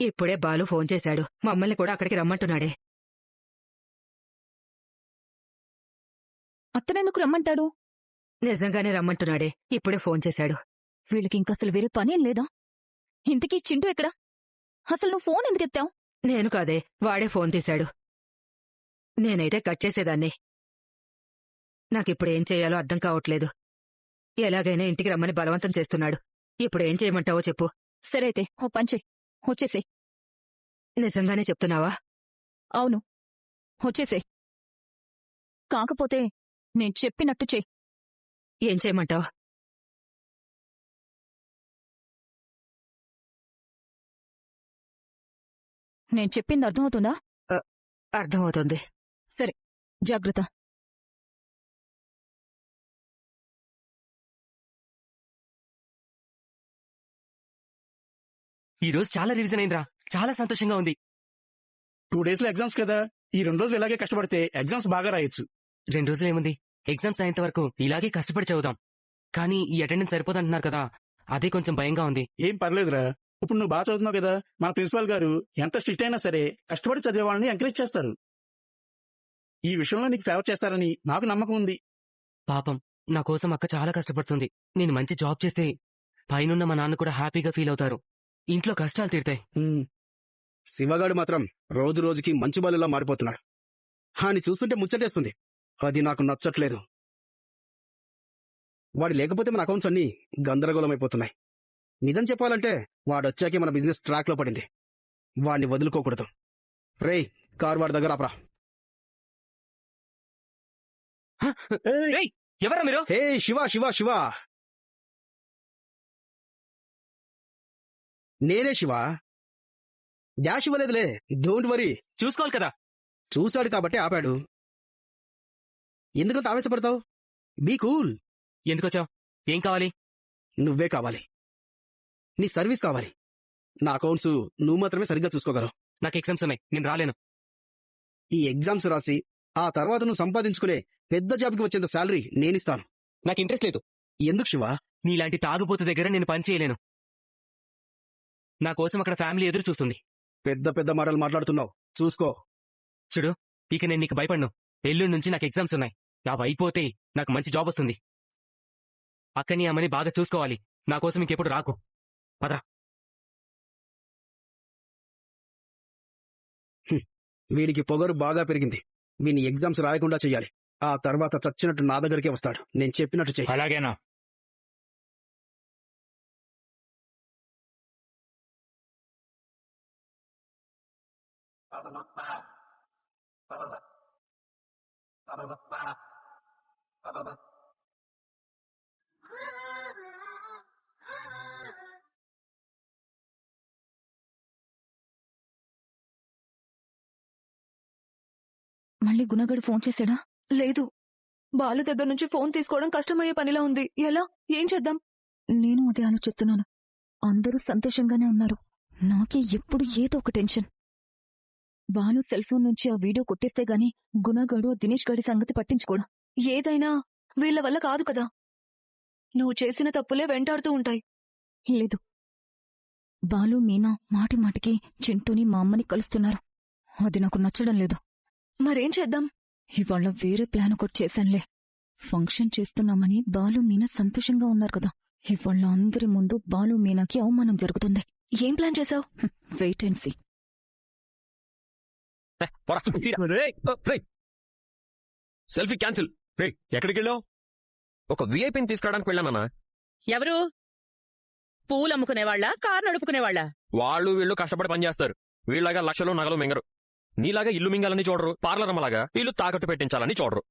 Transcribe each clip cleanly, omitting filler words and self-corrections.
ఇప్పుడే బాలు ఫోన్ చేశాడు. మమ్మల్ని కూడా అక్కడికి రమ్మంటున్నాడే. అతనెందుకు రమ్మంటాడు? నిజంగానే రమ్మంటున్నాడే. ఇప్పుడే ఫోన్ చేశాడు. వీళ్ళకింకసలు వేరే పనేం లేదా? ఇంతకీ చింటూ ఎక్కడా? అసలు నువ్వు ఫోన్ ఎందుకెత్తావు? నేను కాదే, వాడే ఫోన్ తీశాడు. నేనైతే కట్ చేసేదాన్ని. నాకిప్పుడేం చెయ్యాలో అర్థం కావట్లేదు. ఎలాగైనా ఇంటికి రమ్మని బలవంతం చేస్తున్నాడు. ఇప్పుడేం చేయమంటావో చెప్పు. సరే అయితే ఓ పంచే, వచ్చేసే. నిజంగానే చెప్తున్నావా? అవును, వచ్చేసే. కాకపోతే నేను చెప్పినట్టు చెయ్యి. ఏం చేయమంటావు? నేను చెప్పింది అర్థమవుతుందా? అర్థమవుతుంది. సరే, జాగ్రత్త. ఈరోజు చాలా రివిజన్ అయిందిరా. చాలా సంతోషంగా ఉంది. 2 days లో ఎగ్జామ్స్ కదా, ఈ 2 రోజులు ఇలాగే కష్టపడితే ఎగ్జామ్స్ బాగా రాయొచ్చు. 2 రోజులు ఏముంది, ఎగ్జామ్స్ అయ్యేంత వరకు ఇలాగే కష్టపడి చదువుదాం. కానీ ఈ అటెండెన్స్ సరిపోదంటున్నారు కదా, అదే కొంచెం భయంగా ఉంది. ఏం పర్లేదురా, ఇప్పుడు నువ్వు బాగా చదువుతున్నావు కదా. మా ప్రిన్సిపాల్ గారు ఎంత స్ట్రిక్ట్ అయినా సరే కష్టపడి చదివే వాళ్ళని ఎంకరేజ్ చేస్తారు. ఈ విషయంలో నీకు ఫేవర్ చేస్తారని నాకు నమ్మకం ఉంది. పాపం, నా కోసం అక్క చాలా కష్టపడుతుంది. నేను మంచి జాబ్ చేస్తే పైనున్న మా నాన్న కూడా హ్యాపీగా ఫీల్ అవుతారు. ఇంట్లో కష్టాలు తీరుతాయి. శివగాడు మాత్రం రోజు రోజుకి మంచి బాలులా మారిపోతున్నాడు. హాని చూస్తుంటే ముచ్చటేస్తుంది. అది నాకు నచ్చట్లేదు. వాడి లేకపోతే మన అకౌంట్స్ అన్నీ గందరగోళమైపోతున్నాయి. నిజం చెప్పాలంటే వాడొచ్చాకే మన బిజినెస్ ట్రాక్ లో పడింది. వాడిని వదులుకోకూడదు. రేయ్, కార్ వాడి దగ్గర ఆపరా. ఎవరా మీరు? హే శివ శివ శివ, నేనే శివ. డాష్ ఇవ్వలేదులే, డోంట్ వరీ. చూసుకోవాలి కదా. చూశాడు కాబట్టి ఆపాడు. ఎందుకంత ఆవేశపడతావు? Be cool. ఎందుకొచ్చావు? ఏం కావాలి? నువ్వే కావాలి. నీ సర్వీస్ కావాలి. నా అకౌంట్స్ నువ్వు మాత్రమే సరిగ్గా చూసుకోగలవు. నాకు ఎగ్జామ్స్ ఉన్నాయి, నేను రాలేను. ఈ ఎగ్జామ్స్ రాసి ఆ తర్వాత నువ్వు సంపాదించుకునే పెద్ద జాబ్కి వచ్చేంత శాలరీ నేనిస్తాను. నాకు ఇంట్రెస్ట్ లేదు. ఎందుకు శివ? నీలాంటి తాగుబోతు దగ్గర నేను పని చేయలేను. నా కోసం అక్కడ ఫ్యామిలీ ఎదురు చూస్తుంది. పెద్ద పెద్ద మాటలు మాట్లాడుతున్నావు, చూసుకో. చూడు, ఇక నేను నీకు భయపడను. ఎల్లుండి నుంచి నాకు ఎగ్జామ్స్ ఉన్నాయి. అవి అయిపోతే నాకు మంచి జాబ్ వస్తుంది. అక్కని అమ్మని బాగా చూసుకోవాలి. నా కోసం ఇంకెప్పుడు రాకు. పద. వీడికి పొగరు బాగా పెరిగింది. వీని ఎగ్జామ్స్ రాయకుండా చెయ్యాలి. ఆ తర్వాత చచ్చినట్టు నా దగ్గరికే వస్తాడు. నేను చెప్పినట్టు చెయ్యి. అలాగేనా? మళ్ళీ గుణగడు ఫోన్ చేశాడా? లేదు, బాలు దగ్గర నుంచి ఫోన్ తీసుకోవడం కష్టమయ్యే పనిలా ఉంది. ఎలా? ఏం చేద్దాం? నేను అదే ఆలోచిస్తున్నాను. అందరూ సంతోషంగానే ఉన్నారు. నాకే ఎప్పుడు ఏదో ఒక టెన్షన్. బాలు సెల్ ఫోన్ నుంచి ఆ వీడియో కొట్టేస్తే గాని గుణగడు దినేష్ గడి సంగతి పట్టించుకోడు. ఏదైనా వీళ్ల వల్ల కాదు కదా. నువ్వు చేసిన తప్పులే వెంటాడుతూ ఉంటాయి. లేదు, బాలు మీనా మాటి మాటికి చింటూని మా అమ్మని కలుస్తున్నారు. అది నాకు నచ్చడం లేదు. మరేం చేద్దాం? ఇవాళ వేరే ప్లాన్ ఒకటి చేశానులే. ఫంక్షన్ చేస్తున్నామని బాలు మీనా సంతోషంగా ఉన్నారు కదా. ఇవాళ అందరి ముందు బాలు మీనాకి అవమానం జరుగుతుంది. ఏం ప్లాన్ చేశావు? Wait and see. Selfie cancel. ఎక్కడికి వెళ్ళావు? ఒక విఐపిని తీసుకురావడానికి వెళ్ళానన్నా. ఎవరు? పూలు అమ్ముకునేవాళ్ళ, కారు నడుపుకునేవాళ్ళ? వాళ్ళు వీళ్ళు కష్టపడి పనిచేస్తారు. వీళ్ళగా లక్షలు నగలు మింగరు. నీలాగా ఇల్లు మింగాలని చూడరు, పార్లర్ అమ్మలాగా ఇల్లు తాకట్టు పెట్టించాలని చూడరు.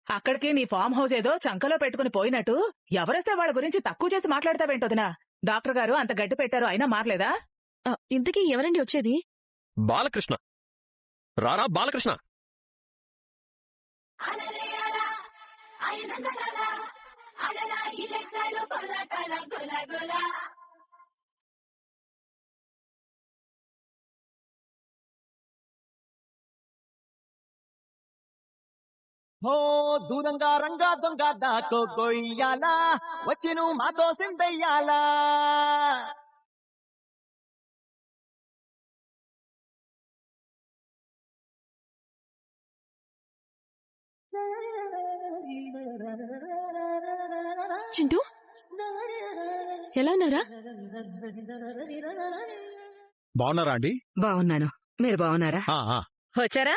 అక్కడికి నీ ఫామ్ హౌస్ ఏదో చంకలో పెట్టుకుని పోయినట్టు ఎవరొస్తే వాళ్ళ గురించి తక్కువ చేసి మాట్లాడతావేంటోదినా? డాక్టర్ గారు అంత గడ్డి పెట్టారు, అయినా మారలేదా? ఇంతకీ ఎవరండి వచ్చేది? బాలకృష్ణ. రారా బాలకృష్ణ. హో దూరంగా రంగా దొంగ దాకో గొయ్యాలా, వచ్చి నువ్వు మాతో సిందయ్యాలా. చింటూ ఎలా ఉన్నారా? బాగున్నారా అండి? బాగున్నాను. మీరు బాగున్నారా? వచ్చారా?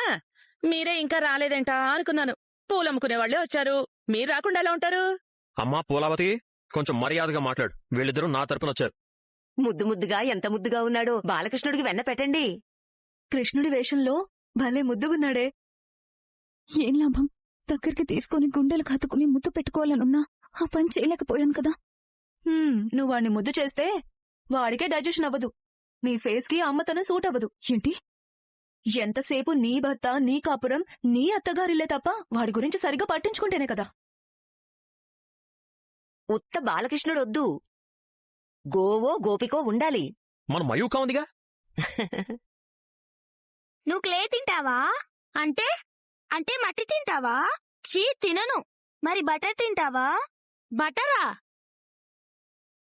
మీరే ఇంకా రాలేదేంటా అనుకున్నాను. పూలమ్ముకునే వాళ్ళే వచ్చారు. మీరు రాకుండా ఎలా ఉంటారు? అమ్మా పూలావతి, కొంచెం మర్యాదగా మాట్లాడు. వీళ్ళిద్దరూ నా తరపున వచ్చారు. ముద్దు ముద్దుగా ఎంత ముద్దుగా ఉన్నాడో బాలకృష్ణుడికి వెన్న పెట్టండి. కృష్ణుడి వేషంలో భలే ముద్దుగున్నాడే. ఏం లాభం? దగ్గరికి తీసుకుని గుండెలు కత్తుకుని ముద్దు పెట్టుకోవాలనున్నా ఆ పని చేయలేకపోయాను కదా. నువ్వు వాడిని ముద్దు చేస్తే వాడికే డైజెషన్ అవ్వదు. నీ ఫేస్ కి అమ్మతనం సూట్ అవ్వదు. ఏంటి? ఎంతసేపు నీ భర్త, నీ కాపురం, నీ అత్తగారిల్లే తప్ప వాడి గురించి సరిగ్గా పట్టించుకుంటేనే కదా. ఉత్త బాలకృష్ణుడొద్దు, గోవో గోపికో ఉండాలి. మన మయూకా ఉందిగా. నువ్వు క్లే తింటావా? అంటే అంటే మట్టి తింటావా? చీ, తినను. మరి బటర్ తింటావా? బటరా?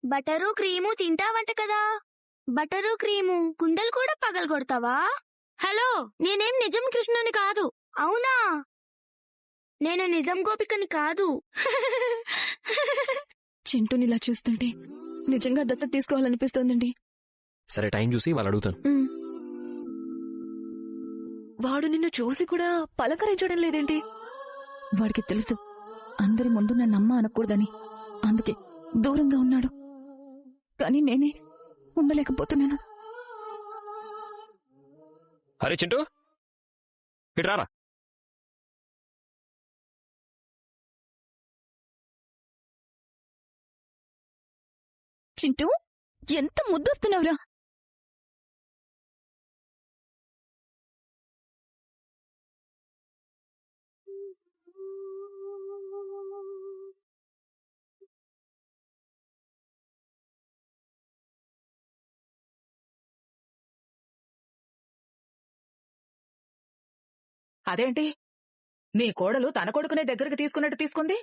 బటరు క్రీము తింటావంట కదా. బటరు క్రీము కుండలు కూడా పగలగొడతావా? హలో, నేనేం నిజం కృష్ణుని కాదు. అవునా? నేను నిజం గోపికని కాదు. చింటూనిలా చూస్తుంటే నిజంగా దత్తత తీసుకోవాలనిపిస్తోందండి. సరే, టైం చూసి వాళ్ళు అడుగుతాను. వాడు నిన్ను చూసి కూడా పలకరించడం లేదేంటి? వాడికి తెలుసు అందరి ముందు నన్నమ్మ అనకూడదని, అందుకే దూరంగా ఉన్నాడు. కానీ నేనే ఉండలేకపోతున్నాను. అరే చింటూ, ఇటు రారా. చింటూ, ఎంత ముద్దొస్తున్నావురా. అదేంటి, నీ కోడలు తన కొడుకునే దగ్గరికి తీసుకున్నట్టు తీసుకుంది?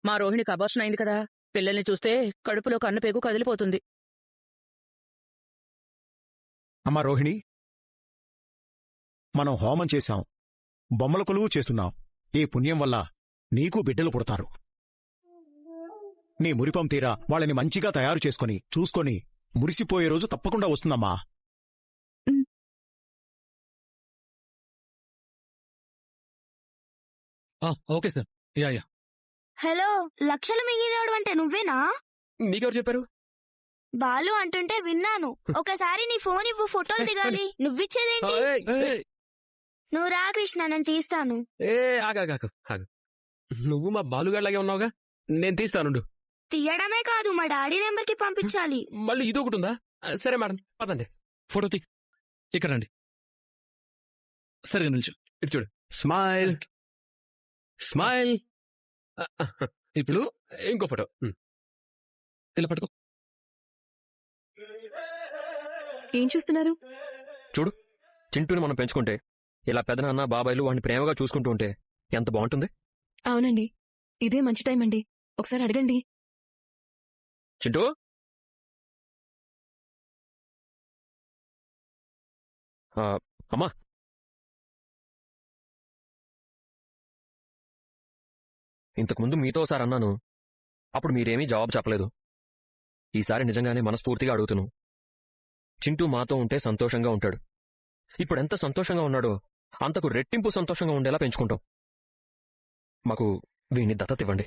మా రోహిణికి అబార్షన్ అయింది కదా. పిల్లల్ని చూస్తే కడుపులో కన్ను పేగు కదిలిపోతుంది. అమ్మా రోహిణి, మనం హోమం చేశాం, బొమ్మల కొలువు చేస్తున్నాం. ఈ పుణ్యం వల్ల నీకు బిడ్డలు పుడతారు. నీ మురిపం తీరా వాళ్ళని మంచిగా తయారు చేసుకుని చూసుకొని మురిసిపోయే రోజు తప్పకుండా వస్తుందమ్మా. Okay sir. యా. హలో, లక్షలు మిగిలినోడు అంటే నువ్వేనా? నీకెవరు చెప్పారు? బాలు అంటుంటే విన్నాను. ఒకసారి నీ ఫోన్ ఇవ్వు, ఫోటోలు దిగాలి. నువ్విచ్చేదేంటి? నువ్వు రా కృష్ణ, నేను తీస్తాను. ఆగాగాకు. నువ్వు మా బాలుగాడిలాగే ఉన్నావుగా, నేను తీస్తానుండు. తీయడమే కాదు, మా డాడీ నెంబర్కి పంపించాలి. మళ్ళీ ఇదొకటి ఉందా? సరే మేడం, పదండి. ఫోటో తీ. ఇక్కడ రండి. సరిగా నిల్చు. ఇటు చూడు. Smile smile. ఇప్పుడు ఇంకో ఫోటో. ఇలా పట్టుకో. ఏం చూస్తున్నారు? చూడు, చింటూని మనం పెంచుకుంటే ఇలా పెదనాన్న బాబాయిలు వాడిని ప్రేమగా చూసుకుంటూ ఉంటే ఎంత బాగుంటుంది. అవునండి, ఇదే మంచి టైం అండి. ఒకసారి అడగండి. చింటూ, అమ్మా, ఇంతకుముందు మీతో ఒకసారి అన్నాను, అప్పుడు మీరేమీ జవాబు చెప్పలేదు. ఈసారి నిజంగానే మనస్ఫూర్తిగా అడుగుతును. చింటూ మాతో ఉంటే సంతోషంగా ఉంటాడు. ఇప్పుడెంత సంతోషంగా ఉన్నాడో అంతకు రెట్టింపు సంతోషంగా ఉండేలా పెంచుకుంటాం. మాకు వీణ్ణి దత్తత ఇవ్వండి.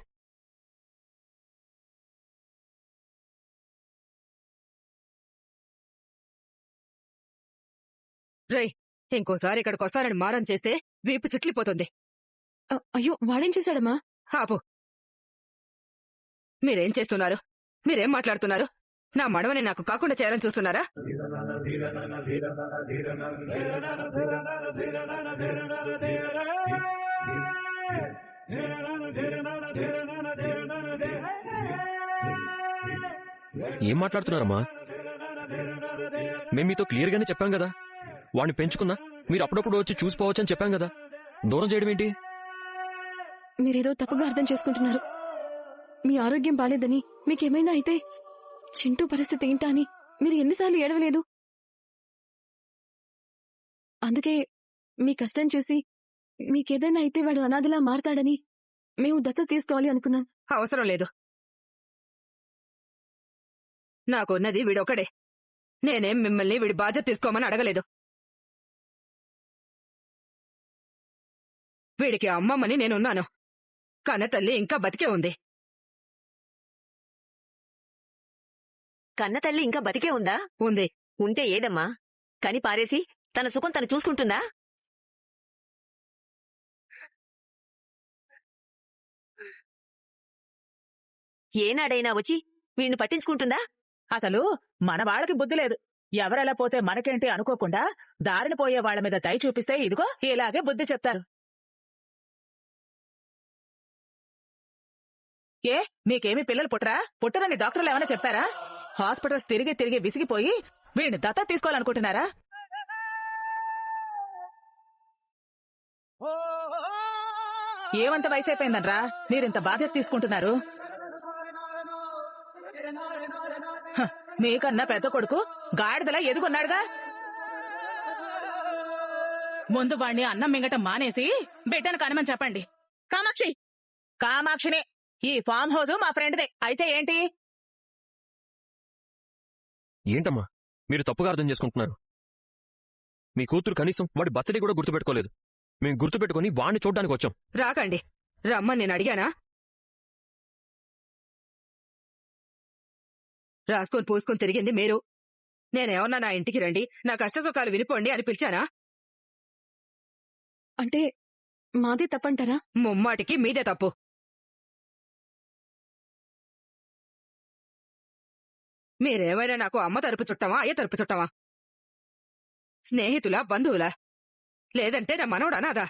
రేయ్, ఇంకోసారి ఇక్కడికి వస్తానని మారం చేస్తే వీపు చుట్లిపోతుంది. అయ్యో, వాడేం చేశాడమ్మా? ఆపు. మీరేం చేస్తున్నారు? మీరేం మాట్లాడుతున్నారు? నా మడవని నాకు కాకుండా చేయాలని చూస్తున్నారా? ఏం మాట్లాడుతున్నారమ్మా? మేము మీతో క్లియర్గానే చెప్పాం కదా, వాడిని పెంచుకున్నా మీరు అప్పుడప్పుడు వచ్చి చూసిపోవచ్చని చెప్పాం కదా. దూరం చేయడం ఏంటి? మీరేదో తప్పుగా అర్థం చేసుకుంటున్నారు. మీ ఆరోగ్యం బాలేదని, మీకేమైనా అయితే చింటూ పరిస్థితి ఏంటా అని మీరు ఎన్నిసార్లు ఏడవలేదు? అందుకే మీ కష్టం చూసి మీకేదైనా అయితే వాడు అనాథలా మారతాడని మేము దత్తత తీసుకోవాలి అనుకున్నాం. అవసరం లేదు. నాకున్నది వీడొకడే. నేనేం మిమ్మల్ని వీడి బాధ్యత తీసుకోమని అడగలేదు. వీడికి అమ్మమ్మని నేనున్నాను. కన్నతల్లి ఇంకా బతికే ఉంది. కన్న తల్లి ఇంకా బతికే ఉందా? ఉంది. ఉంటే ఏదమ్మా, కని పారేసి తన సుఖం తను చూసుకుంటుందా? ఏనాడైనా వచ్చి వీణ్ణి పట్టించుకుంటుందా? అసలు మన వాళ్ళకి బుద్ధి లేదు. ఎవరెలా పోతే మనకేంటి అనుకోకుండా దారిని పోయే వాళ్ల మీద దయ చూపిస్తే ఇదిగో ఇలాగే బుద్ధి చెప్తారు. ఏ మీకేమీ పిల్లలు పుట్టరని డాక్టర్లు ఏమైనా చెప్పారా? హాస్పిటల్స్ తిరిగి తిరిగి విసిగిపోయి వీడిని దత్తత తీసుకోవాలనుకుంటున్నారా? ఏమంత వయసైపోయిందనరా మీరింత బాధ్యత తీసుకుంటున్నారు? మీకన్నా పెద్ద కొడుకు గాడిదలా ఎదుగున్నాడుగా. ముందు వాణ్ణి అన్నం మింగటం మానేసి బిడ్డను కనమని చెప్పండి. కామాక్షినే. ఈ ఫామ్ హౌస్ మా ఫ్రెండ్దే. అయితే ఏంటి? ఏంటమ్మా మీరు తప్పుగా అర్థం చేసుకుంటున్నారు? మీ కూతురు కనీసం వాడి బర్త్డే కూడా గుర్తుపెట్టుకోలేదు. మేము గుర్తుపెట్టుకుని వాణ్ణి చూడ్డానికి వచ్చాం. రాకండి. రమ్మని నేను అడిగానా? రాసుకొని పూసుకొని తిరిగింది మీరు. నేనేమన్నా నా ఇంటికి రండి, నా కష్టసుఖాలు వినిపోండి అని పిలిచానా? అంటే మాదే తప్పంటారా? ముమ్మాటికి మీదే తప్పు. మీరేమైనా నాకు అమ్మ తరపు చుట్టమా, అయ్య తరపు చుట్టమా? స్నేహితులా, బంధువులా? లేదంటే నా మనవడు అనాదా?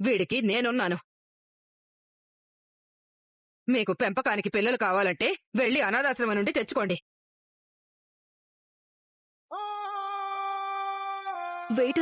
వీడికి నేనున్నాను. మీకు పెంపకానికి పిల్లలు కావాలంటే వెళ్లి అనాథాశ్రమం నుండి తెచ్చుకోండి. వెయిట్